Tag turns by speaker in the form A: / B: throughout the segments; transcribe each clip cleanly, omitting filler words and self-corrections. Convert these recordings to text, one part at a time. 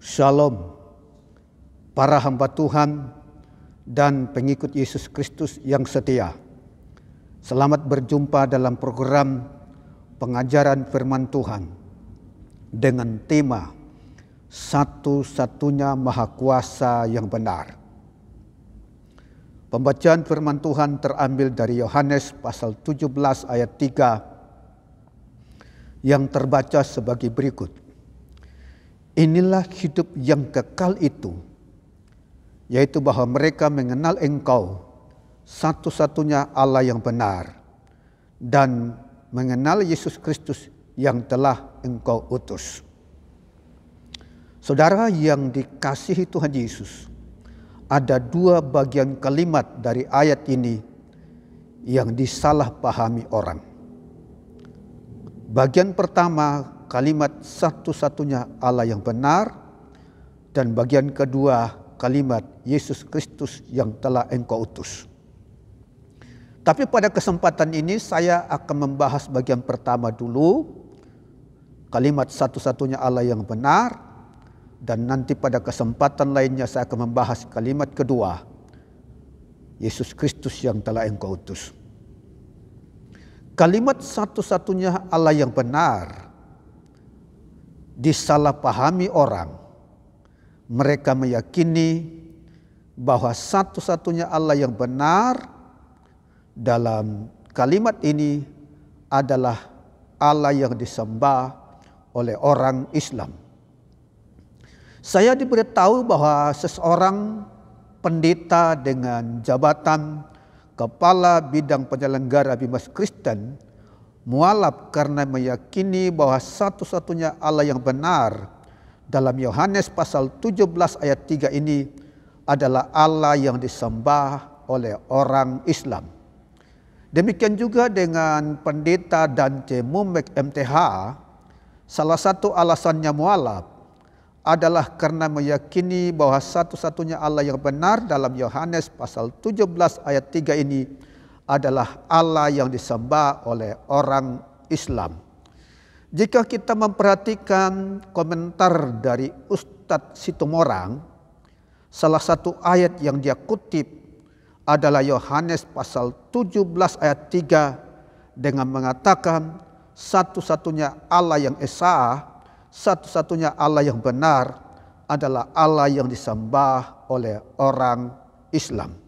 A: Shalom, para hamba Tuhan dan pengikut Yesus Kristus yang setia. Selamat berjumpa dalam program pengajaran firman Tuhan dengan tema Satu-satunya Maha Kuasa yang benar. Pembacaan firman Tuhan terambil dari Yohanes pasal 17 ayat 3 yang terbaca sebagai berikut. Inilah hidup yang kekal itu, yaitu bahwa mereka mengenal Engkau, satu-satunya Allah yang benar, dan mengenal Yesus Kristus yang telah Engkau utus. Saudara yang dikasihi Tuhan Yesus, ada dua bagian kalimat dari ayat ini yang disalahpahami orang. Bagian pertama, kalimat satu-satunya Allah yang benar, dan bagian kedua kalimat Yesus Kristus yang telah Engkau utus. Tapi pada kesempatan ini saya akan membahas bagian pertama dulu, kalimat satu-satunya Allah yang benar, dan nanti pada kesempatan lainnya saya akan membahas kalimat kedua, Yesus Kristus yang telah Engkau utus. Kalimat satu-satunya Allah yang benar disalahpahami orang. Mereka meyakini bahwa satu-satunya Allah yang benar dalam kalimat ini adalah Allah yang disembah oleh orang Islam. Saya diberitahu bahwa seseorang pendeta dengan jabatan Kepala Bidang Penyelenggara Bimas Kristen mualaf karena meyakini bahwa satu-satunya Allah yang benar dalam Yohanes pasal 17 ayat 3 ini adalah Allah yang disembah oleh orang Islam. Demikian juga dengan pendeta Dante Mumek MTH, salah satu alasannya mualaf adalah karena meyakini bahwa satu-satunya Allah yang benar dalam Yohanes pasal 17 ayat 3 ini adalah Allah yang disembah oleh orang Islam. Jika kita memperhatikan komentar dari Ustadz Situmorang, salah satu ayat yang dia kutip adalah Yohanes pasal 17 ayat 3 dengan mengatakan satu-satunya Allah yang esa, satu-satunya Allah yang benar adalah Allah yang disembah oleh orang Islam.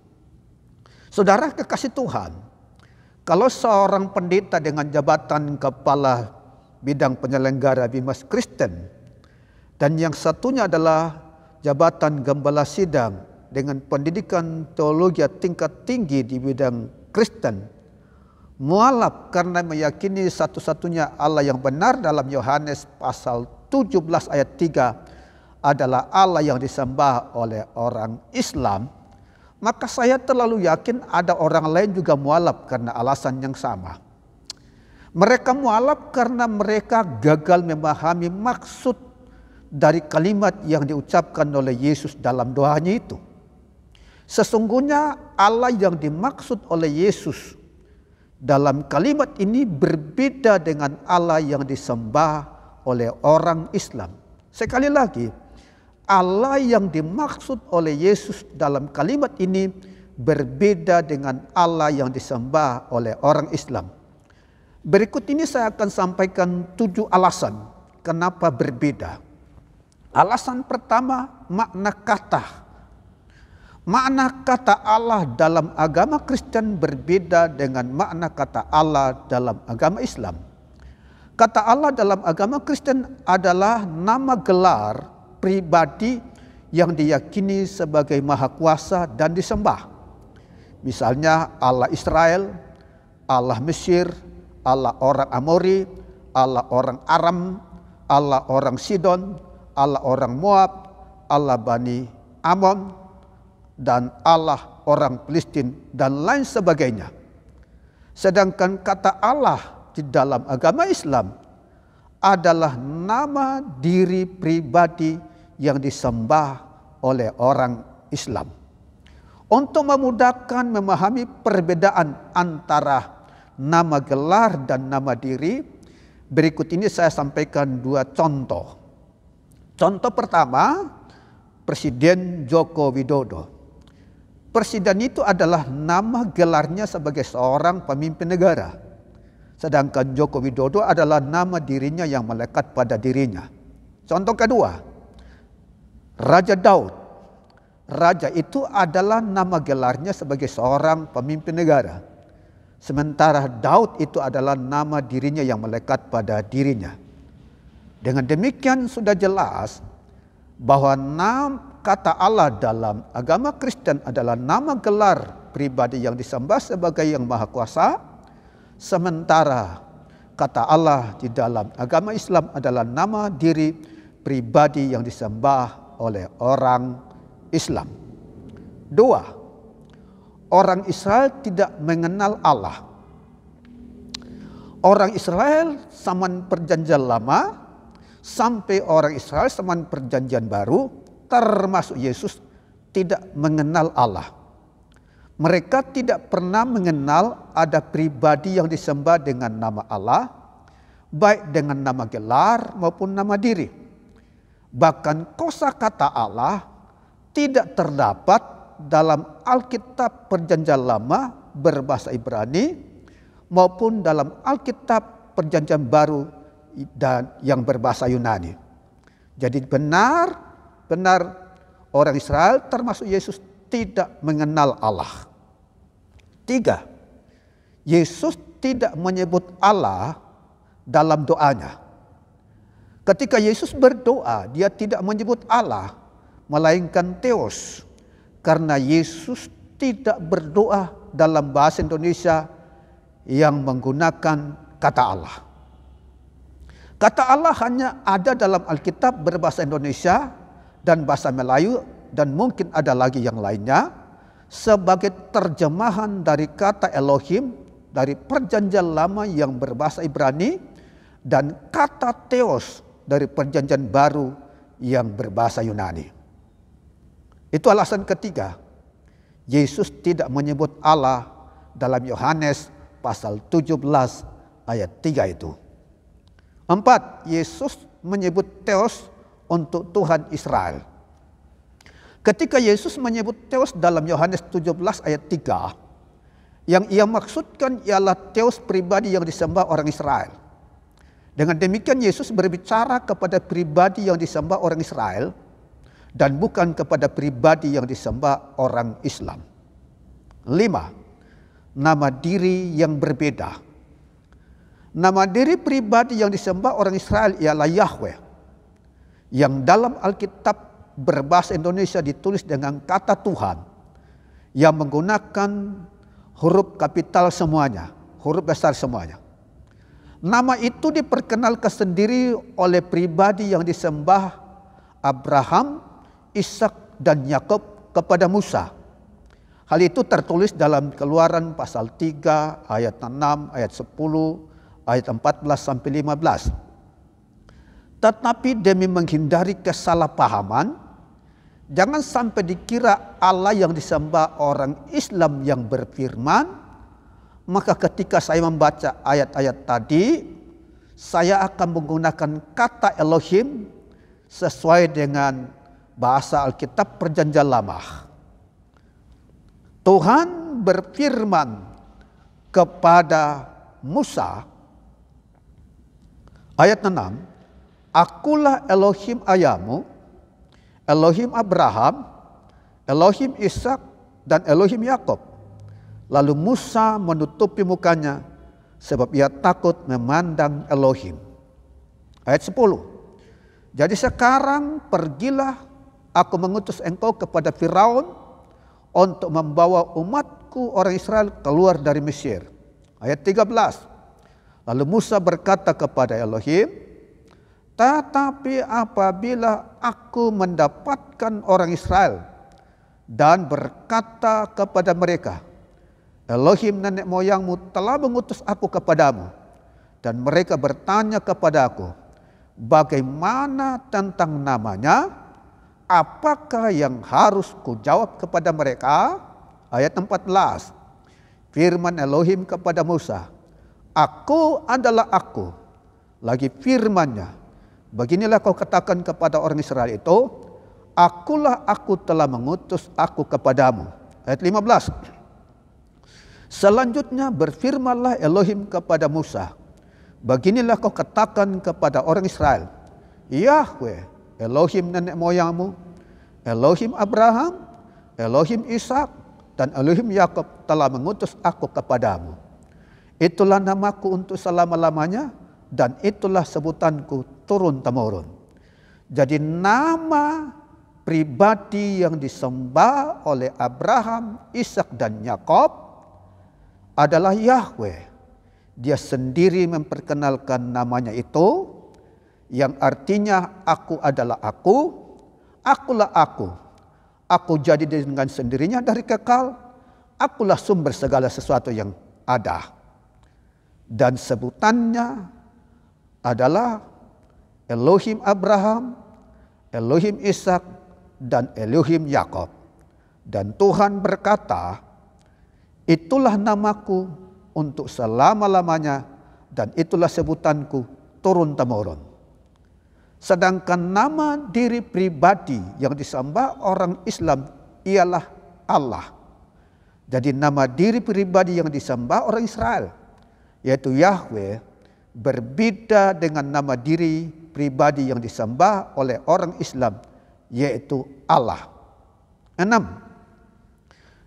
A: Saudara kekasih Tuhan, kalau seorang pendeta dengan jabatan Kepala Bidang Penyelenggara Bimas Kristen dan yang satunya adalah jabatan Gembala Sidang dengan pendidikan teologi tingkat tinggi di bidang Kristen, mualaf karena meyakini satu-satunya Allah yang benar dalam Yohanes pasal 17 ayat 3 adalah Allah yang disembah oleh orang Islam, maka saya terlalu yakin ada orang lain juga mualaf karena alasan yang sama. Mereka mualaf karena mereka gagal memahami maksud dari kalimat yang diucapkan oleh Yesus dalam doanya itu. Sesungguhnya Allah yang dimaksud oleh Yesus dalam kalimat ini berbeda dengan Allah yang disembah oleh orang Islam. Sekali lagi, Allah yang dimaksud oleh Yesus dalam kalimat ini berbeda dengan Allah yang disembah oleh orang Islam. Berikut ini saya akan sampaikan 7 alasan kenapa berbeda. Alasan pertama, makna kata. Makna kata Allah dalam agama Kristen berbeda dengan makna kata Allah dalam agama Islam. Kata Allah dalam agama Kristen adalah nama gelar pribadi yang diyakini sebagai maha kuasa dan disembah. Misalnya Allah Israel, Allah Mesir, Allah orang Amori, Allah orang Aram, Allah orang Sidon, Allah orang Moab, Allah Bani Amon, dan Allah orang Palestina dan lain sebagainya. Sedangkan kata Allah di dalam agama Islam adalah nama diri pribadi yang disembah oleh orang Islam. Untuk memudahkan memahami perbedaan antara nama gelar dan nama diri, berikut ini saya sampaikan 2 contoh. Contoh pertama, Presiden Joko Widodo. Presiden itu adalah nama gelarnya sebagai seorang pemimpin negara. Sedangkan Joko Widodo adalah nama dirinya yang melekat pada dirinya. Contoh kedua, Raja Daud. Raja itu adalah nama gelarnya sebagai seorang pemimpin negara. Sementara Daud itu adalah nama dirinya yang melekat pada dirinya. Dengan demikian sudah jelas bahwa kata Allah dalam agama Kristen adalah nama gelar pribadi yang disembah sebagai yang Maha Kuasa. Sementara kata Allah di dalam agama Islam adalah nama diri pribadi yang disembah oleh orang Islam. 2. Orang Israel tidak mengenal Allah. Orang Israel zaman perjanjian lama sampai orang Israel zaman perjanjian baru, termasuk Yesus, tidak mengenal Allah. Mereka tidak pernah mengenal ada pribadi yang disembah dengan nama Allah, baik dengan nama gelar maupun nama diri. Bahkan kosakata Allah tidak terdapat dalam Alkitab Perjanjian Lama berbahasa Ibrani maupun dalam Alkitab Perjanjian Baru dan yang berbahasa Yunani. Jadi benar orang Israel termasuk Yesus tidak mengenal Allah. 3. Yesus tidak menyebut Allah dalam doanya. Ketika Yesus berdoa, dia tidak menyebut Allah, melainkan Theos. Karena Yesus tidak berdoa dalam bahasa Indonesia yang menggunakan kata Allah. Kata Allah hanya ada dalam Alkitab berbahasa Indonesia dan bahasa Melayu, dan mungkin ada lagi yang lainnya, sebagai terjemahan dari kata Elohim dari Perjanjian Lama yang berbahasa Ibrani dan kata Theos dari Perjanjian Baru yang berbahasa Yunani. Itu alasan ketiga, Yesus tidak menyebut Allah dalam Yohanes pasal 17 ayat 3 itu. 4. Yesus menyebut Theos untuk Tuhan Israel. Ketika Yesus menyebut Theos dalam Yohanes 17 ayat 3, yang ia maksudkan ialah Theos pribadi yang disembah orang Israel. Dengan demikian Yesus berbicara kepada pribadi yang disembah orang Israel dan bukan kepada pribadi yang disembah orang Islam. 5. Nama diri yang berbeda. Nama diri pribadi yang disembah orang Israel ialah Yahweh, yang dalam Alkitab berbahasa Indonesia ditulis dengan kata Tuhan, yang menggunakan huruf kapital semuanya, huruf besar semuanya. Nama itu diperkenalkan sendiri oleh pribadi yang disembah Abraham, Ishak dan Yakub kepada Musa. Hal itu tertulis dalam Keluaran pasal 3 ayat 6, ayat 10, ayat 14 sampai 15. Tetapi demi menghindari kesalahpahaman, jangan sampai dikira Allah yang disembah orang Islam yang berfirman, maka ketika saya membaca ayat-ayat tadi, saya akan menggunakan kata Elohim sesuai dengan bahasa Alkitab Perjanjian Lama. Tuhan berfirman kepada Musa, ayat 6, Akulah Elohim ayahmu, Elohim Abraham, Elohim Ishak dan Elohim Yakub. Lalu Musa menutupi mukanya sebab ia takut memandang Elohim. Ayat 10. Jadi sekarang pergilah, aku mengutus engkau kepada Firaun untuk membawa umatku orang Israel keluar dari Mesir. Ayat 13. Lalu Musa berkata kepada Elohim, tetapi apabila aku mendapatkan orang Israel dan berkata kepada mereka, Elohim nenek moyangmu telah mengutus aku kepadamu, dan mereka bertanya kepada aku, bagaimana tentang namanya? Apakah yang harus kujawab kepada mereka? Ayat 14. Firman Elohim kepada Musa, Aku adalah aku. Lagi firman-Nya, Beginilah kau katakan kepada orang Israel itu, akulah aku telah mengutus aku kepadamu. Ayat 15. Selanjutnya berfirmanlah Elohim kepada Musa, beginilah kau katakan kepada orang Israel, Yahweh, Elohim nenek moyangmu, Elohim Abraham, Elohim Ishak, dan Elohim Yakub telah mengutus aku kepadamu. Itulah namaku untuk selama-lamanya, dan itulah sebutanku turun-temurun. Jadi nama pribadi yang disembah oleh Abraham, Ishak, dan Yakub adalah Yahweh. Dia sendiri memperkenalkan namanya itu, yang artinya aku adalah aku, akulah aku. Aku jadi dengan sendirinya dari kekal, akulah sumber segala sesuatu yang ada. Dan sebutannya adalah Elohim Abraham, Elohim Ishak, dan Elohim Yakub. Dan Tuhan berkata, itulah namaku untuk selama-lamanya, dan itulah sebutanku turun-temurun. Sedangkan nama diri pribadi yang disembah orang Islam ialah Allah. Jadi nama diri pribadi yang disembah orang Israel, yaitu Yahweh, berbeda dengan nama diri pribadi yang disembah oleh orang Islam, yaitu Allah. 6.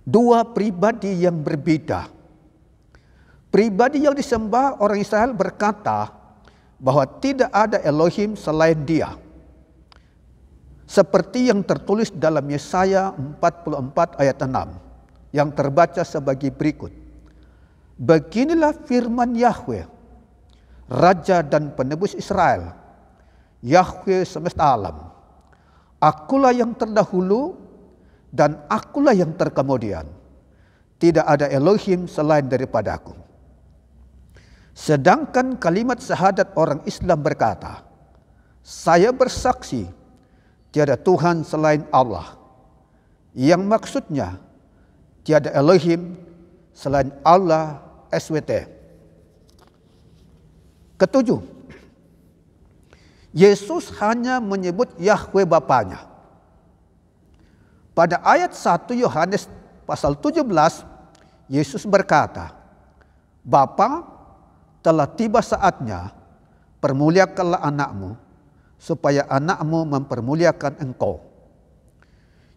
A: Dua pribadi yang berbeda. Pribadi yang disembah orang Israel berkata bahwa tidak ada Elohim selain Dia. Seperti yang tertulis dalam Yesaya 44 ayat 6 yang terbaca sebagai berikut. Beginilah firman Yahweh, Raja dan Penebus Israel, Yahweh semesta alam. Akulah yang terdahulu dan akulah yang terkemudian. Tidak ada Elohim selain daripadaku. Sedangkan kalimat syahadat orang Islam berkata, saya bersaksi tiada Tuhan selain Allah. Yang maksudnya tiada Elohim selain Allah SWT. 7. Yesus hanya menyebut Yahweh Bapanya. Pada ayat 1 Yohanes pasal 17, Yesus berkata, Bapa, telah tiba saatnya, permuliakanlah anakmu, supaya anakmu mempermuliakan engkau.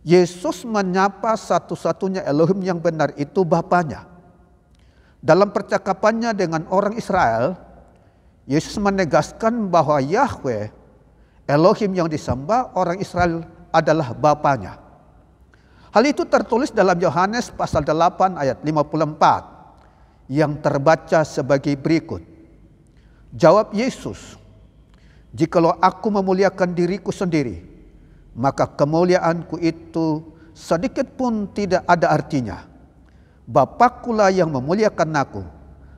A: Yesus menyapa satu-satunya Elohim yang benar itu Bapanya. Dalam percakapannya dengan orang Israel, Yesus menegaskan bahwa Yahweh, Elohim yang disembah orang Israel adalah Bapanya. Hal itu tertulis dalam Yohanes pasal 8 ayat 54 yang terbaca sebagai berikut. Jawab Yesus, jikalau aku memuliakan diriku sendiri, maka kemuliaanku itu sedikit pun tidak ada artinya. Bapakulah yang memuliakan aku.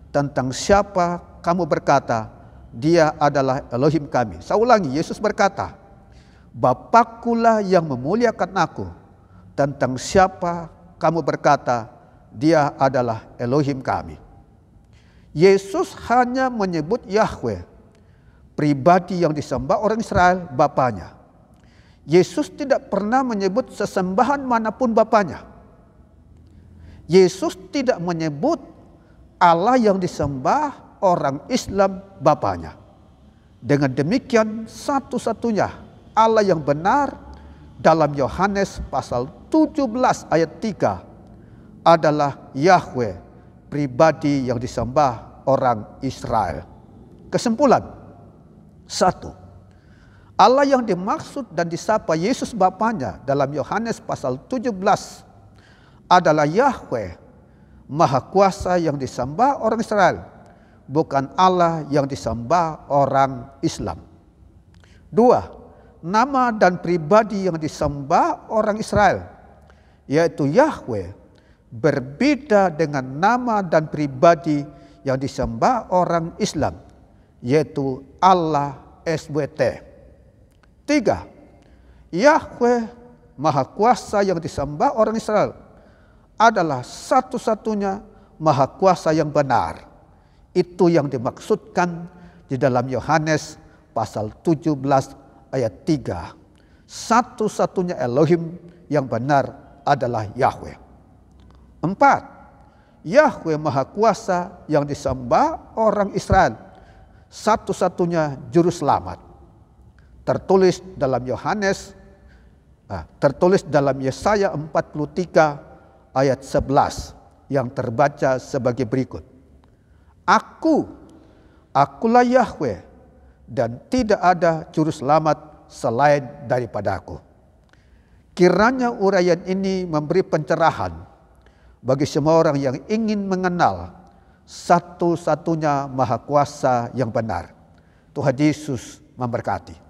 A: Tentang siapa kamu berkata, Dia adalah Elohim kami. Saya ulangi, Yesus berkata, Bapakulah yang memuliakan aku. Tentang siapa kamu berkata, Dia adalah Elohim kami. Yesus hanya menyebut Yahweh, pribadi yang disembah orang Israel, Bapanya. Yesus tidak pernah menyebut sesembahan manapun Bapanya. Yesus tidak menyebut Allah yang disembah orang Islam Bapanya. Dengan demikian satu-satunya Allah yang benar dalam Yohanes pasal 17 ayat 3 adalah Yahweh, pribadi yang disembah orang Israel. Kesimpulan, 1. Allah yang dimaksud dan disapa Yesus Bapanya dalam Yohanes pasal 17 adalah Yahweh, Maha Kuasa yang disembah orang Israel, bukan Allah yang disembah orang Islam. 2. Nama dan pribadi yang disembah orang Israel, yaitu Yahweh, berbeda dengan nama dan pribadi yang disembah orang Islam, yaitu Allah SWT. 3. Yahweh, Maha Kuasa yang disembah orang Israel, adalah satu-satunya Maha Kuasa yang benar. Itu yang dimaksudkan di dalam Yohanes pasal 17 ayat 3. Satu-satunya Elohim yang benar adalah Yahweh. 4. Yahweh Maha Kuasa yang disembah orang Israel, satu-satunya juru selamat. Tertulis dalam Yesaya 43 ayat 11 yang terbaca sebagai berikut. Akulah Yahweh, dan tidak ada juru selamat selain daripadaku. Kiranya uraian ini memberi pencerahan bagi semua orang yang ingin mengenal satu-satunya Maha Kuasa yang benar. Tuhan Yesus memberkati.